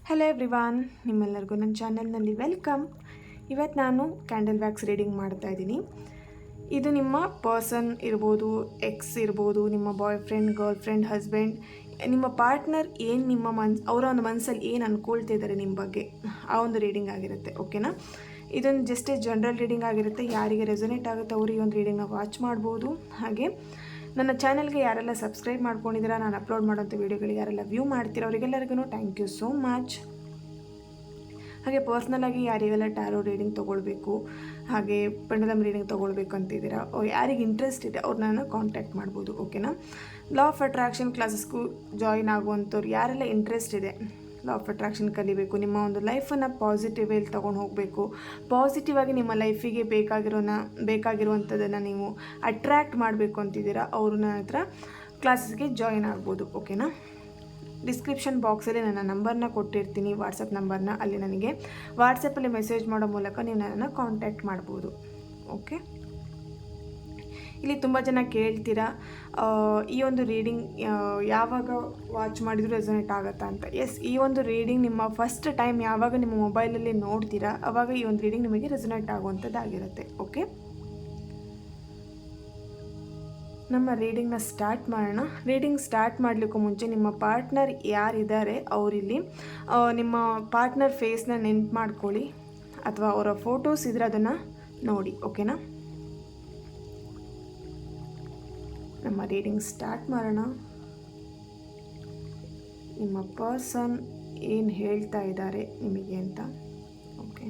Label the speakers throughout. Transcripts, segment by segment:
Speaker 1: Hello everyone, ನಿಮ್ಮೆಲ್ಲರಿಗೂ ನನ್ನ ಚಾನಲ್ನಲ್ಲಿ ವೆಲ್ಕಮ್. ಇವತ್ತು ನಾನು ಕ್ಯಾಂಡಲ್ ವ್ಯಾಕ್ಸ್ ರೀಡಿಂಗ್ ಮಾಡ್ತಾ ಇದ್ದೀನಿ. ಇದು ನಿಮ್ಮ ಪರ್ಸನ್ ಇರ್ಬೋದು, ಎಕ್ಸ್ ಇರ್ಬೋದು, ನಿಮ್ಮ boy friend, girl friend, husband, ನಿಮ್ಮ ಪಾರ್ಟ್ನರ್ ಏನು ನಿಮ್ಮ ಅವರ ಒಂದು ಮನಸ್ಸಲ್ಲಿ ಏನು ಅಂದ್ಕೊಳ್ತಿದ್ದಾರೆ ನಿಮ್ಮ ಬಗ್ಗೆ, ಆ ಒಂದು ರೀಡಿಂಗ್ ಆಗಿರುತ್ತೆ. ಓಕೆನಾ? ಇದೊಂದು ಜಸ್ಟ್ ಜನರಲ್ ರೀಡಿಂಗ್ ಆಗಿರುತ್ತೆ. ಯಾರಿಗೆ ರೆಸೊನೇಟ್ ಆಗುತ್ತೆ ಅವರು ಈ ಒಂದು ರೀಡಿಂಗ್ನ ವಾಚ್ ಮಾಡ್ಬೋದು. ಹಾಗೆ ನನ್ನ ಚಾನಲ್ಗೆ ಯಾರೆಲ್ಲ ಸಬ್ಸ್ಕ್ರೈಬ್ ಮಾಡ್ಕೊಂಡಿದ್ದೀರಾ, ನಾನು ಅಪ್ಲೋಡ್ ಮಾಡೋಂಥ ವೀಡಿಯೋಗಳಿಗೆ ಯಾರೆಲ್ಲ ವ್ಯೂ ಮಾಡ್ತೀರಾ ಅವರಿಗೆಲ್ಲರಿಗೂ ಥ್ಯಾಂಕ್ ಯು ಸೋ ಮಚ್. ಹಾಗೆ ಪರ್ಸ್ನಲಾಗಿ ಯಾರಿಗೆಲ್ಲ ಟ್ಯಾರೋ ರೀಡಿಂಗ್ ತೊಗೊಳ್ಬೇಕು, ಹಾಗೆ ಪೆಂಡುಲಮ್ ರೀಡಿಂಗ್ ತೊಗೊಳ್ಬೇಕು ಅಂತಿದ್ದೀರಾ, ಅವ್ರು ಯಾರಿಗೆ ಇಂಟ್ರೆಸ್ಟ್ ಇದೆ ಅವ್ರನ್ನ ಕಾಂಟ್ಯಾಕ್ಟ್ ಮಾಡ್ಬೋದು. ಓಕೆನಾ? ಲಾ ಆಫ್ ಅಟ್ರಾಕ್ಷನ್ ಕ್ಲಾಸಸ್ಗೂ ಜಾಯಿನ್ ಆಗುವಂಥವ್ರು ಯಾರೆಲ್ಲ ಇಂಟ್ರೆಸ್ಟ್ ಇದೆ, ಲಾ ಆಫ್ ಅಟ್ರಾಕ್ಷನ್ ಕಲಿಬೇಕು, ನಿಮ್ಮ ಒಂದು ಲೈಫನ್ನು ಪಾಸಿಟಿವ್ ವೇಲಿ ತೊಗೊಂಡು ಹೋಗಬೇಕು, ಪಾಸಿಟಿವ್ ಆಗಿ ನಿಮ್ಮ ಲೈಫಿಗೆ ಬೇಕಾಗಿರುವಂಥದ್ದನ್ನು ನೀವು ಅಟ್ರ್ಯಾಕ್ಟ್ ಮಾಡಬೇಕು ಅಂತಿದ್ದೀರಾ, ಅವರು ನನ್ನ ಹತ್ರ ಕ್ಲಾಸಸ್ಗೆ ಜಾಯಿನ್ ಆಗ್ಬೋದು. ಓಕೆನಾ? ಡಿಸ್ಕ್ರಿಪ್ಷನ್ ಬಾಕ್ಸಲ್ಲಿ ನನ್ನ ನಂಬರ್ನ ಕೊಟ್ಟಿರ್ತೀನಿ, ವಾಟ್ಸಪ್ ನಂಬರ್ನ. ಅಲ್ಲಿ ನನಗೆ ವಾಟ್ಸಪ್ಪಲ್ಲಿ ಮೆಸೇಜ್ ಮಾಡೋ ಮೂಲಕ ನೀವು ನನ್ನನ್ನು ಕಾಂಟ್ಯಾಕ್ಟ್ ಮಾಡ್ಬೋದು. ಓಕೆ? ಇಲ್ಲಿ ತುಂಬ ಜನ ಕೇಳ್ತೀರಾ ಈ ಒಂದು ರೀಡಿಂಗ್ ಯಾವಾಗ ವಾಚ್ ಮಾಡಿದರೂ ರೆಸೊನೇಟ್ ಆಗುತ್ತಾ ಅಂತ. ಎಸ್, ಈ ಒಂದು ರೀಡಿಂಗ್ ನಿಮ್ಮ ಫಸ್ಟ್ ಟೈಮ್ ಯಾವಾಗ ನಿಮ್ಮ ಮೊಬೈಲಲ್ಲಿ ನೋಡ್ತೀರಾ ಆವಾಗ ಈ ಒಂದು ರೀಡಿಂಗ್ ನಿಮಗೆ ರೆಸೊನೇಟ್ ಆಗುವಂಥದ್ದಾಗಿರುತ್ತೆ. ಓಕೆ? ನಮ್ಮ ರೀಡಿಂಗ್ನ ಸ್ಟಾರ್ಟ್ ಮಾಡೋಣ. ರೀಡಿಂಗ್ ಸ್ಟಾರ್ಟ್ ಮಾಡಲಿಕ್ಕೂ ಮುಂಚೆ ನಿಮ್ಮ ಪಾರ್ಟ್ನರ್ ಯಾರಿದ್ದಾರೆ ಅವರಿಲ್ಲಿ ನಿಮ್ಮ ಪಾರ್ಟ್ನರ್ ಫೇಸ್ನ ನೆನ್ಪು ಮಾಡ್ಕೊಳ್ಳಿ, ಅಥವಾ ಅವರ ಫೋಟೋಸ್ ಇದ್ರೆ ಅದನ್ನು ನೋಡಿ. ಓಕೆನಾ? ನಮ್ಮ ರೀಡಿಂಗ್ ಸ್ಟಾರ್ಟ್ ಮಾಡೋಣ. ನಿಮ್ಮ ಪರ್ಸನ್ ಏನು ಹೇಳ್ತಾ ಇದ್ದಾರೆ ನಿಮಗೆ ಅಂತ. ಓಕೆ?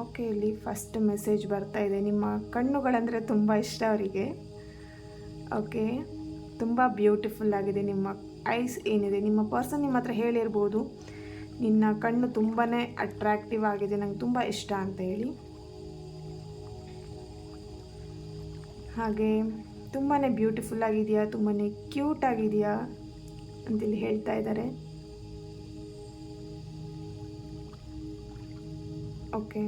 Speaker 1: ಓಕೆ, ಇಲ್ಲಿ ಫಸ್ಟ್ ಮೆಸೇಜ್ ಬರ್ತಾ ಇದೆ. ನಿಮ್ಮ ಕಣ್ಣುಗಳಂದರೆ ತುಂಬ ಇಷ್ಟ ಅವರಿಗೆ. ಓಕೆ, ತುಂಬ ಬ್ಯೂಟಿಫುಲ್ ಆಗಿದೆ ನಿಮ್ಮ ಐಸ್ ಏನಿದೆ. ನಿಮ್ಮ ಪರ್ಸನ್ ನಿಮ್ಮ ಹತ್ರ ಹೇಳಿರ್ಬೋದು, ನಿನ್ನ ಕಣ್ಣು ತುಂಬಾ ಅಟ್ರ್ಯಾಕ್ಟಿವ್ ಆಗಿದೆ, ನಂಗೆ ತುಂಬ ಇಷ್ಟ ಅಂತ ಹೇಳಿ. ಹಾಗೆ ತುಂಬಾ ಬ್ಯೂಟಿಫುಲ್ ಆಗಿದೆಯಾ, ತುಂಬಾ ಕ್ಯೂಟ್ ಆಗಿದೆಯಾ ಅಂತೇಳಿ ಹೇಳ್ತಾ ಇದ್ದಾರೆ. ಓಕೆ,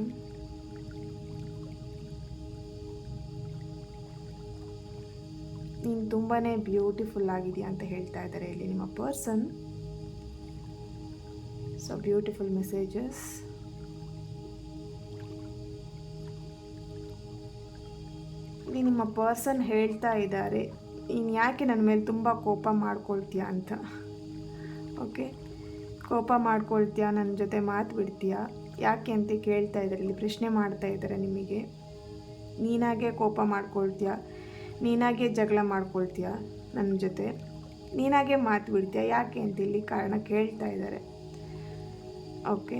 Speaker 1: ನೀನು ತುಂಬಾ ಬ್ಯೂಟಿಫುಲ್ ಆಗಿದೆಯಾ ಅಂತ ಹೇಳ್ತಾ ಇದ್ದಾರೆ ಇಲ್ಲಿ ನಿಮ್ಮ ಪರ್ಸನ್. So beautiful messages. ಇಲ್ಲಿ ನಿಮ್ಮ ಪರ್ಸನ್ ಹೇಳ್ತಾ ಇದ್ದಾರೆ, ನೀನು ಯಾಕೆ ನನ್ನ ಮೇಲೆ ತುಂಬ ಕೋಪ ಮಾಡ್ಕೊಳ್ತೀಯ ಅಂತ. ಓಕೆ, ಕೋಪ ಮಾಡ್ಕೊಳ್ತೀಯಾ, ನನ್ನ ಜೊತೆ ಮಾತು ಬಿಡ್ತೀಯಾ, ಯಾಕೆ ಅಂತ ಕೇಳ್ತಾ ಇದ್ದಾರೆ. ಇಲ್ಲಿ ಪ್ರಶ್ನೆ ಮಾಡ್ತಾ ಇದ್ದಾರೆ ನಿಮಗೆ. ನೀನಾಗೆ ಕೋಪ ಮಾಡ್ಕೊಳ್ತೀಯಾ, ನೀನಾಗೆ ಜಗಳ ಮಾಡ್ಕೊಳ್ತೀಯಾ ನನ್ನ ಜೊತೆ, ನೀನಾಗೆ ಮಾತು ಬಿಡ್ತೀಯಾ, ಯಾಕೆ ಅಂತ ಇಲ್ಲಿ ಕಾರಣ ಕೇಳ್ತಾ ಇದ್ದಾರೆ. ಓಕೆ,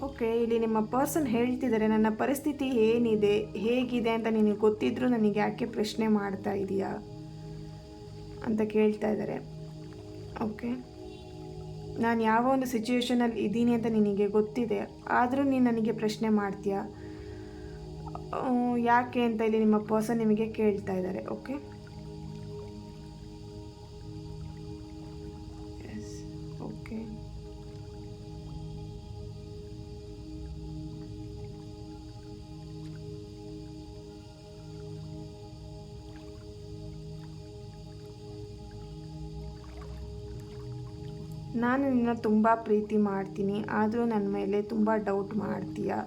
Speaker 1: ಓಕೆ, ಇಲ್ಲಿ ನಿಮ್ಮ ಪರ್ಸನ್ ಹೇಳ್ತಿದ್ದಾರೆ, ನನ್ನ ಪರಿಸ್ಥಿತಿ ಏನಿದೆ, ಹೇಗಿದೆ ಅಂತ ನಿನಗೆ ಗೊತ್ತಿದ್ರೂ ನನಗೆ ಯಾಕೆ ಪ್ರಶ್ನೆ ಮಾಡ್ತಾ ಇದೀಯಾ ಅಂತ ಕೇಳ್ತಾ ಇದ್ದಾರೆ. ಓಕೆ, ನಾನು ಯಾವ ಒಂದು ಸಿಚುವೇಶನಲ್ಲಿ ಇದ್ದೀನಿ ಅಂತ ನಿನಗೆ ಗೊತ್ತಿದೆ, ಆದರೂ ನೀನು ನನಗೆ ಪ್ರಶ್ನೆ ಮಾಡ್ತೀಯಾ ಯಾಕೆ ಅಂತ ಇಲ್ಲಿ ನಿಮ್ಮ ಪರ್ಸನ್ ನಿಮಗೆ ಕೇಳ್ತಾ ಇದ್ದಾರೆ. ಓಕೆ, ಎಸ್, ಓಕೆ, ನಾನು ನಿನ್ನ ತುಂಬ ಪ್ರೀತಿ ಮಾಡ್ತೀನಿ, ಆದರೂ ನನ್ನ ಮೇಲೆ ತುಂಬ ಡೌಟ್ ಮಾಡ್ತೀಯಾ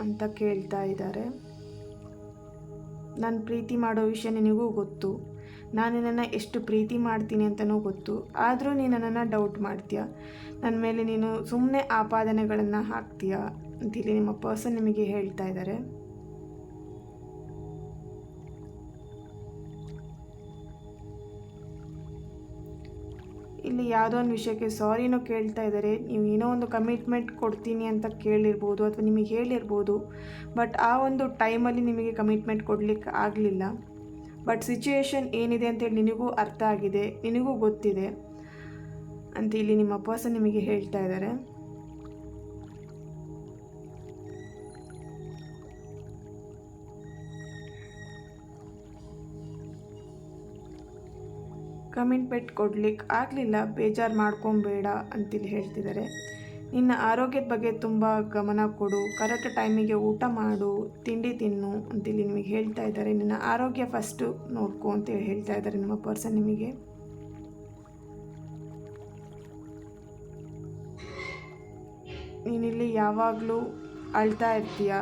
Speaker 1: ಅಂತ ಕೇಳ್ತಾ ಇದ್ದಾರೆ. ನಾನು ಪ್ರೀತಿ ಮಾಡೋ ವಿಷಯ ನಿನಗೂ ಗೊತ್ತು, ನಾನು ನಿನ್ನನ್ನು ಎಷ್ಟು ಪ್ರೀತಿ ಮಾಡ್ತೀನಿ ಅಂತಲೂ ಗೊತ್ತು, ಆದರೂ ನೀನು ನನ್ನನ್ನು ಡೌಟ್ ಮಾಡ್ತೀಯ, ನನ್ನ ಮೇಲೆ ನೀನು ಸುಮ್ಮನೆ ಆಪಾದನೆಗಳನ್ನು ಹಾಕ್ತೀಯಾ ಅಂತೇಳಿ ನಿಮ್ಮ ಪರ್ಸನ್ ನಿಮಗೆ ಹೇಳ್ತಾ ಇದ್ದಾರೆ. ಇಲ್ಲಿ ಯಾವುದೋ ಒಂದು ವಿಷಯಕ್ಕೆ ಸಾರಿನೂ ಕೇಳ್ತಾ ಇದ್ದಾರೆ. ನೀವು ಏನೋ ಒಂದು ಕಮಿಟ್ಮೆಂಟ್ ಕೊಡ್ತೀನಿ ಅಂತ ಕೇಳಿರ್ಬೋದು, ಅಥವಾ ನಿಮಗೆ ಹೇಳಿರ್ಬೋದು, ಬಟ್ ಆ ಒಂದು ಟೈಮಲ್ಲಿ ನಿಮಗೆ ಕಮಿಟ್ಮೆಂಟ್ ಕೊಡಲಿಕ್ಕೆ ಆಗಲಿಲ್ಲ. ಬಟ್ ಸಿಚುವೇಶನ್ ಏನಿದೆ ಅಂತೇಳಿ ನಿನಗೂ ಅರ್ಥ ಆಗಿದೆ, ನಿನಗೂ ಗೊತ್ತಿದೆ ಅಂತ ಇಲ್ಲಿ ನಿಮ್ಮ ಪರ್ಸನ್ ನಿಮಗೆ ಹೇಳ್ತಾ ಇದ್ದಾರೆ. ಕಮಿಟ್ಮೆಂಟ್ ಕೊಡ್ಲಿಕ್ಕೆ ಆಗಲಿಲ್ಲ, ಬೇಜಾರು ಮಾಡ್ಕೊಬೇಡ ಅಂತಿಲ್ಲಿ ಹೇಳ್ತಿದ್ದಾರೆ. ನಿನ್ನ ಆರೋಗ್ಯದ ಬಗ್ಗೆ ತುಂಬ ಗಮನ ಕೊಡು, ಕರೆಕ್ಟ್ ಟೈಮಿಗೆ ಊಟ ಮಾಡು, ತಿಂಡಿ ತಿನ್ನು ಅಂತಿಲ್ಲಿ ನಿಮಗೆ ಹೇಳ್ತಾ ಇದ್ದಾರೆ. ನಿನ್ನ ಆರೋಗ್ಯ ಫಸ್ಟು ನೋಡ್ಕೊ ಅಂತೇಳಿ ಹೇಳ್ತಾ ಇದ್ದಾರೆ ನಿಮ್ಮ ಪರ್ಸನ್ ನಿಮಗೆ. ನೀನಿಲ್ಲಿ ಯಾವಾಗಲೂ ಅಳ್ತಾ ಇರ್ತೀಯ,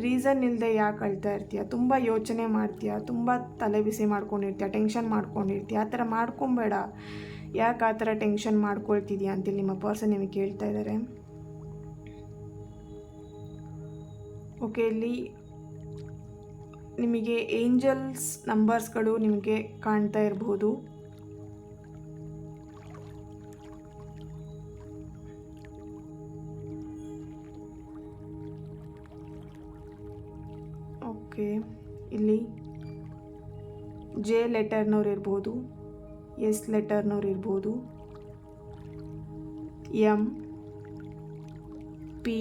Speaker 1: ರೀಸನ್ ಇಲ್ಲದೆ ಯಾಕೆ ಅಳ್ತಾ ಇರ್ತೀಯ, ತುಂಬ ಯೋಚನೆ ಮಾಡ್ತೀಯ, ತುಂಬ ತಲೆ ಬಿಸಿ ಮಾಡ್ಕೊಂಡಿರ್ತೀಯ, ಟೆನ್ಷನ್ ಮಾಡ್ಕೊಂಡಿರ್ತೀಯ. ಆ ಥರ ಮಾಡ್ಕೊಬೇಡ. ಯಾಕೆ ಆ ಥರ ಟೆನ್ಷನ್ ಮಾಡ್ಕೊಳ್ತಿದ್ಯಾ ಅಂತೇಳಿ ನಿಮ್ಮ ಪರ್ಸನ್ ನಿಮಗೆ ಕೇಳ್ತಾ ಇದ್ದಾರೆ. ಓಕೆ, ಇಲ್ಲಿ ನಿಮಗೆ ಏಂಜಲ್ಸ್ ನಂಬರ್ಸ್ಗಳು ನಿಮಗೆ ಕಾಣ್ತಾ ಇರ್ಬೋದು. ಓಕೆ, ಇಲ್ಲಿ ಜೆ ಲೆಟರ್ನವ್ರು ಇರ್ಬೋದು, ಎಸ್ ಲೆಟರ್ನವ್ರು ಇರ್ಬೋದು, ಎಂ, ಪಿ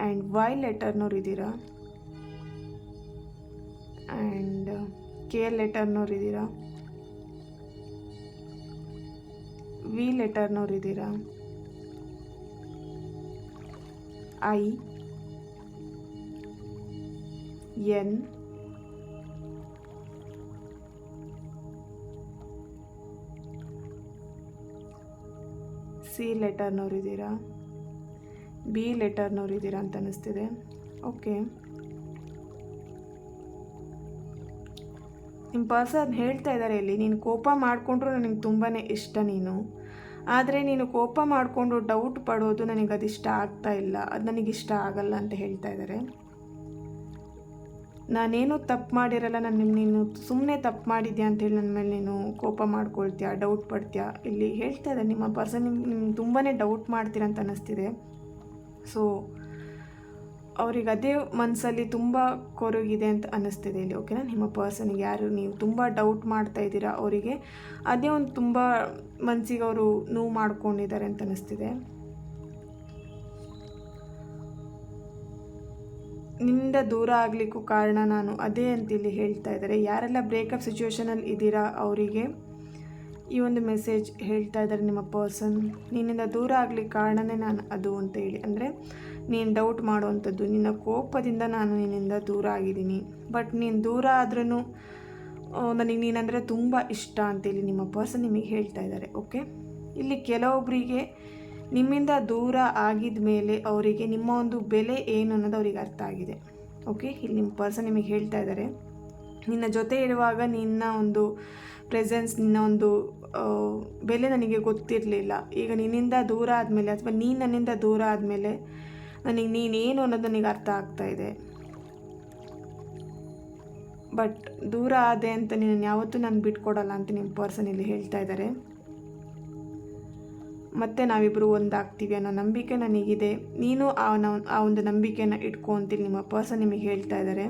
Speaker 1: ಆ್ಯಂಡ್ ವೈ ಲೆಟರ್ನವ್ರು ಇದ್ದೀರಾ, ಆ್ಯಂಡ್ ಕೆ ಲೆಟರ್ನವ್ರು ಇದ್ದೀರಾ, ವಿ ಲೆಟರ್ನವ್ರು ಇದ್ದೀರಾ, ಐ, ಎನ್, ಸಿ ಲೆಟರ್ನವ್ರು ಇದ್ದೀರಾ, ಬಿ ಲೆಟರ್ನವ್ರು ಇದ್ದೀರಾ ಅಂತ ಅನ್ನಿಸ್ತಿದೆ. ಓಕೆ, ನಿಮ್ಮ ಪರ್ಸನ್ ಹೇಳ್ತಾ ಇದ್ದಾರೆ ಇಲ್ಲಿ, ನೀನು ಕೋಪ ಮಾಡಿಕೊಂಡ್ರು ನನಗೆ ತುಂಬಾ ಇಷ್ಟ ನೀನು, ಆದರೆ ನೀನು ಕೋಪ ಮಾಡಿಕೊಂಡು ಡೌಟ್ ಪಡೋದು ನನಗೆ ಅದಿಷ್ಟ ಆಗ್ತಾ ಇಲ್ಲ, ಅದು ನನಗಿಷ್ಟ ಆಗಲ್ಲ ಅಂತ ಹೇಳ್ತಾ ಇದ್ದಾರೆ. ನಾನೇನು ತಪ್ಪು ಮಾಡಿರಲ್ಲ, ನೀನು ಸುಮ್ಮನೆ ತಪ್ಪು ಮಾಡಿದ್ಯಾ ಅಂತೇಳಿ ನನ್ನ ಮೇಲೆ ನೀನು ಕೋಪ ಮಾಡ್ಕೊಳ್ತೀಯ, ಡೌಟ್ ಪಡ್ತೀಯಾ. ಇಲ್ಲಿ ಹೇಳ್ತಾ ಇದ್ದಾರೆ ನಿಮ್ಮ ಪರ್ಸನ್ ನಿಮ್ಗೆ ತುಂಬಾ ಡೌಟ್ ಮಾಡ್ತೀರ ಅಂತ ಅನ್ನಿಸ್ತಿದೆ. ಸೊ ಅವ್ರಿಗೆ ಅದೇ ಮನಸ್ಸಲ್ಲಿ ತುಂಬ ಕೊರಗಿದೆ ಅಂತ ಅನ್ನಿಸ್ತಿದೆ ಇಲ್ಲಿ. ಓಕೆನಾ, ನಿಮ್ಮ ಪರ್ಸನ್ಗೆ ಯಾರು ನೀವು ತುಂಬ ಡೌಟ್ ಮಾಡ್ತಾ ಇದ್ದೀರಾ ಅವರಿಗೆ ಅದೇ ಒಂದು ತುಂಬ ಮನಸ್ಸಿಗೆ ಅವರು ನೋವು ಮಾಡ್ಕೊಂಡಿದ್ದಾರೆ ಅಂತ ಅನ್ನಿಸ್ತಿದೆ. ನಿನ್ನಿಂದ ದೂರ ಆಗಲಿಕ್ಕೂ ಕಾರಣ ನಾನು ಅದೇ ಅಂತ ಇಲ್ಲಿ ಹೇಳ್ತಾ ಇದ್ದಾರೆ. ಯಾರೆಲ್ಲ ಬ್ರೇಕಪ್ ಸಿಚುವೇಷನಲ್ಲಿ ಇದ್ದೀರಾ ಅವರಿಗೆ ಈ ಒಂದು ಮೆಸೇಜ್ ಹೇಳ್ತಾ ಇದ್ದಾರೆ ನಿಮ್ಮ ಪರ್ಸನ್. ನಿನ್ನಿಂದ ದೂರ ಆಗಲಿಕ್ಕೆ ಕಾರಣನೇ ನಾನು ಅದು ಅಂತ ಹೇಳಿ, ಅಂದರೆ ನೀನು ಡೌಟ್ ಮಾಡುವಂಥದ್ದು, ನಿನ್ನ ಕೋಪದಿಂದ ನಾನು ನಿನ್ನಿಂದ ದೂರ ಆಗಿದ್ದೀನಿ. ಬಟ್ ನೀನು ದೂರ ಆದ್ರೂ ನನಗೆ ನೀನಂದರೆ ತುಂಬ ಇಷ್ಟ ಅಂತೇಳಿ ನಿಮ್ಮ ಪರ್ಸನ್ ನಿಮಗೆ ಹೇಳ್ತಾ ಇದ್ದಾರೆ. ಓಕೆ, ಇಲ್ಲಿ ಕೆಲವೊಬ್ಬರಿಗೆ ನಿಮ್ಮಿಂದ ದೂರ ಆಗಿದ ಮೇಲೆ ಅವರಿಗೆ ನಿಮ್ಮ ಒಂದು ಬೆಲೆ ಏನು ಅನ್ನೋದು ಅವ್ರಿಗೆ ಅರ್ಥ ಆಗಿದೆ. ಓಕೆ, ಇಲ್ಲಿ ನಿಮ್ಮ ಪರ್ಸನ್ ನಿಮಗೆ ಹೇಳ್ತಾ ಇದ್ದಾರೆ, ನಿನ್ನ ಜೊತೆ ಇರುವಾಗ ನಿನ್ನ ಒಂದು ಪ್ರೆಸೆನ್ಸ್, ನಿನ್ನ ಒಂದು ಬೆಲೆ ನನಗೆ ಗೊತ್ತಿರಲಿಲ್ಲ. ಈಗ ನಿನ್ನಿಂದ ದೂರ ಆದಮೇಲೆ ಅಥವಾ ನೀನು ನನ್ನಿಂದ ದೂರ ಆದಮೇಲೆ ನನಗೆ ನೀನೇನು ಅನ್ನೋದು ನನಗೆ ಅರ್ಥ ಆಗ್ತಾ ಇದೆ. ಬಟ್ ದೂರ ಆದೆ ಅಂತ ನೀನು ಯಾವತ್ತೂ ನಾನು ಬಿಟ್ಕೊಡಲ್ಲ ಅಂತ ನಿಮ್ಮ ಪರ್ಸನ್ ಇಲ್ಲಿ ಹೇಳ್ತಾ ಇದ್ದಾರೆ. ಮತ್ತು ನಾವಿಬ್ಬರು ಒಂದಾಗ್ತೀವಿ ಅನ್ನೋ ನಂಬಿಕೆ ನನಗಿದೆ, ನೀನು ಆ ಒಂದು ನಂಬಿಕೆನ ಇಟ್ಕೊ ಅಂತೇಳಿ ನಿಮ್ಮ ಪರ್ಸನ್ ನಿಮಗೆ ಹೇಳ್ತಾ ಇದ್ದಾರೆ.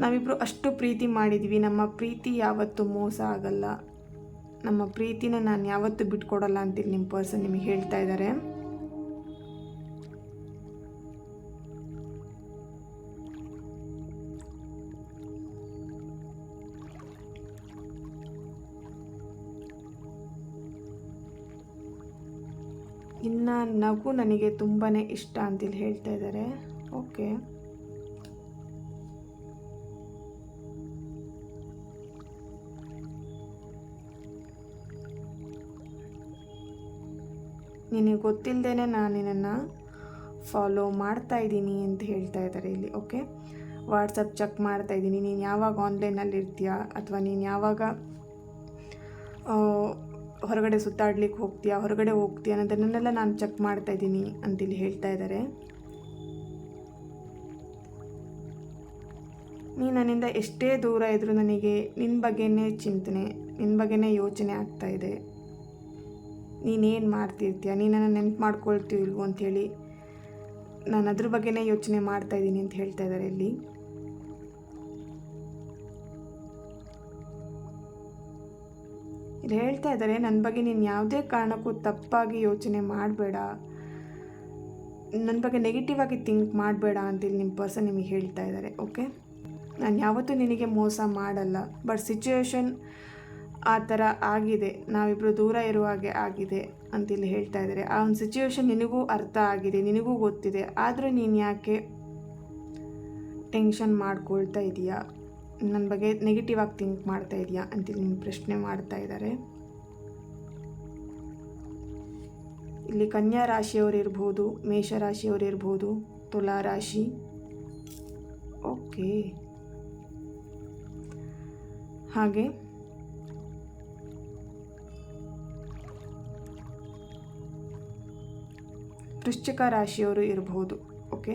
Speaker 1: ನಾವಿಬ್ಬರು ಅಷ್ಟು ಪ್ರೀತಿ ಮಾಡಿದ್ವಿ, ನಮ್ಮ ಪ್ರೀತಿ ಯಾವತ್ತೂ ಮೋಸ ಆಗಲ್ಲ, ನಮ್ಮ ಪ್ರೀತಿನ ನಾನು ಯಾವತ್ತೂ ಬಿಟ್ಕೊಡಲ್ಲ ಅಂತೇಳಿ ನಿಮ್ಮ ಪರ್ಸನ್ ನಿಮಗೆ ಹೇಳ್ತಾ ಇದ್ದಾರೆ. ಇನ್ನು ನಗು ನನಗೆ ತುಂಬಾ ಇಷ್ಟ ಅಂತೇಳಿ ಹೇಳ್ತಾ ಇದ್ದಾರೆ. ಓಕೆ, ನಿನಗೆ ಗೊತ್ತಿಲ್ಲದೇ ನಾನು ನಿನ್ನನ್ನು ಫಾಲೋ ಮಾಡ್ತಾಯಿದ್ದೀನಿ ಅಂತ ಹೇಳ್ತಾ ಇದ್ದಾರೆ ಇಲ್ಲಿ. ಓಕೆ, ವಾಟ್ಸಪ್ ಚೆಕ್ ಮಾಡ್ತಾಯಿದ್ದೀನಿ, ನೀನು ಯಾವಾಗ ಆನ್ಲೈನಲ್ಲಿ ಇರ್ತೀಯಾ ಅಥವಾ ನೀನು ಯಾವಾಗ ಹೊರಗಡೆ ಸುತ್ತಾಡ್ಲಿಕ್ಕೆ ಹೋಗ್ತೀಯಾ, ಹೊರಗಡೆ ಹೋಗ್ತೀಯಾ ಅನ್ನೋದನ್ನೆಲ್ಲ ನಾನು ಚೆಕ್ ಮಾಡ್ತಾಯಿದ್ದೀನಿ ಅಂತಿಲ್ಲಿ ಹೇಳ್ತಾ ಇದ್ದಾರೆ. ನೀನು ನನ್ನಿಂದ ಎಷ್ಟೇ ದೂರ ಇದ್ದರೂ ನನಗೆ ನಿನ್ನ ಬಗ್ಗೆನೇ ಚಿಂತನೆ, ನಿನ್ನ ಬಗ್ಗೆನೇ ಯೋಚನೆ ಆಗ್ತಾಯಿದೆ. ನೀನೇನು ಮಾಡ್ತಿರ್ತೀಯ, ನೀನನ್ನು ನೆನಪು ಮಾಡ್ಕೊಳ್ತೀವಿಲ್ವೋ ಅಂಥೇಳಿ ನಾನು ಅದ್ರ ಬಗ್ಗೆನೇ ಯೋಚನೆ ಮಾಡ್ತಾಯಿದ್ದೀನಿ ಅಂತ ಹೇಳ್ತಾ ಇದ್ದಾರೆ ಇಲ್ಲಿ. ಇಲ್ಲಿ ಹೇಳ್ತಾ ಇದ್ದಾರೆ, ನನ್ನ ಬಗ್ಗೆ ನೀನು ಯಾವುದೇ ಕಾರಣಕ್ಕೂ ತಪ್ಪಾಗಿ ಯೋಚನೆ ಮಾಡಬೇಡ, ನನ್ನ ಬಗ್ಗೆ ನೆಗೆಟಿವ್ ಆಗಿ ಥಿಂಕ್ ಮಾಡಬೇಡ ಅಂತೇಳಿ ನಿಮ್ಮ ಪರ್ಸನ್ ನಿಮಗೆ ಹೇಳ್ತಾ ಇದ್ದಾರೆ. ಓಕೆ, ನಾನು ಯಾವತ್ತೂ ನಿನಗೆ ಮೋಸ ಮಾಡಲ್ಲ, ಬಟ್ ಸಿಚುವೇಶನ್ ಆ ಥರ ಆಗಿದೆ, ನಾವಿಬ್ಬರು ದೂರ ಇರುವ ಹಾಗೆ ಆಗಿದೆ ಅಂತಿಲ್ಲಿ ಹೇಳ್ತಾ ಇದ್ದಾರೆ. ಆ ಒಂದು ಸಿಚುವೇಶನ್ ನಿನಗೂ ಅರ್ಥ ಆಗಿದೆ, ನಿನಗೂ ಗೊತ್ತಿದೆ, ಆದರೂ ನೀನು ಯಾಕೆ ಟೆನ್ಷನ್ ಮಾಡ್ಕೊಳ್ತಾ ಇದೆಯಾ, ನನ್ನ ಬಗ್ಗೆ ನೆಗೆಟಿವ್ ಆಗಿ ಥಿಂಕ್ ಮಾಡ್ತಾ ಇದೆಯಾ ಅಂತೇಳಿ ನಿನ್ನ ಪ್ರಶ್ನೆ ಮಾಡ್ತಾ ಇದ್ದಾರೆ. ಇಲ್ಲಿ ಕನ್ಯಾ ರಾಶಿಯವರು ಇರ್ಬೋದು, ಮೇಷರಾಶಿಯವರು ಇರ್ಬೋದು, ತುಲಾ ರಾಶಿ. ಓಕೆ, ಹಾಗೆ ವೃಶ್ಚಿಕ ರಾಶಿಯವರು ಇರಬಹುದು. ಓಕೆ,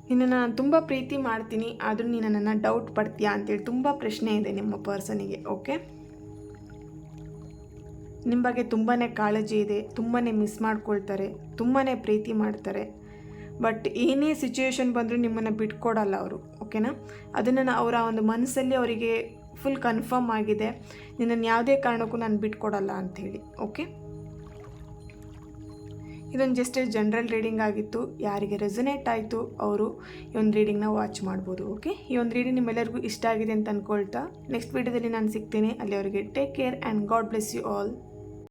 Speaker 1: ನಿನ್ನನ್ನು ನಾನು ತುಂಬ ಪ್ರೀತಿ ಮಾಡ್ತೀನಿ, ಆದರೂ ನೀನು ನನ್ನನ್ನು ಡೌಟ್ ಪಡ್ತೀಯಾ ಅಂತೇಳಿ ತುಂಬ ಪ್ರಶ್ನೆ ಇದೆ ನಿಮ್ಮ ಪರ್ಸನಿಗೆ. ಓಕೆ, ನಿಮ್ಮ ಬಗ್ಗೆ ತುಂಬಾ ಕಾಳಜಿ ಇದೆ, ತುಂಬಾ ಮಿಸ್ ಮಾಡ್ಕೊಳ್ತಾರೆ, ತುಂಬಾ ಪ್ರೀತಿ ಮಾಡ್ತಾರೆ, ಬಟ್ ಏನೇ ಸಿಚುವೇಶನ್ ಬಂದರೂ ನಿಮ್ಮನ್ನು ಬಿಟ್ಕೊಡಲ್ಲ ಅವರು. ಓಕೆನಾ, ಅದನ್ನು ಅವರ ಒಂದು ಮನಸ್ಸಲ್ಲಿ ಅವರಿಗೆ ಫುಲ್ ಕನ್ಫರ್ಮ್ ಆಗಿದೆ, ನಿನ್ನನ್ನು ಯಾವುದೇ ಕಾರಣಕ್ಕೂ ನಾನು ಬಿಟ್ಕೊಡಲ್ಲ ಅಂಥೇಳಿ. ಓಕೆ, ಇದೊಂದು ಜಸ್ಟ್ ಜನರಲ್ ರೀಡಿಂಗ್ ಆಗಿತ್ತು. ಯಾರಿಗೆ ರೆಸೊನೇಟ್ ಆಯಿತು ಅವರು ಈ ಒಂದು ರೀಡಿಂಗ್ನ ವಾಚ್ ಮಾಡ್ಬೋದು. ಓಕೆ, ಈ ಒಂದು ರೀಡಿಂಗ್ ನಿಮ್ಮೆಲ್ಲರಿಗೂ ಇಷ್ಟ ಆಗಿದೆ ಅಂತ ಅಂದ್ಕೊಳ್ತಾ ನೆಕ್ಸ್ಟ್ ವೀಡಿಯೋದಲ್ಲಿ ನಾನು ಸಿಗ್ತೀನಿ. ಅಲ್ಲಿವರೆಗೆ take care and God bless you all.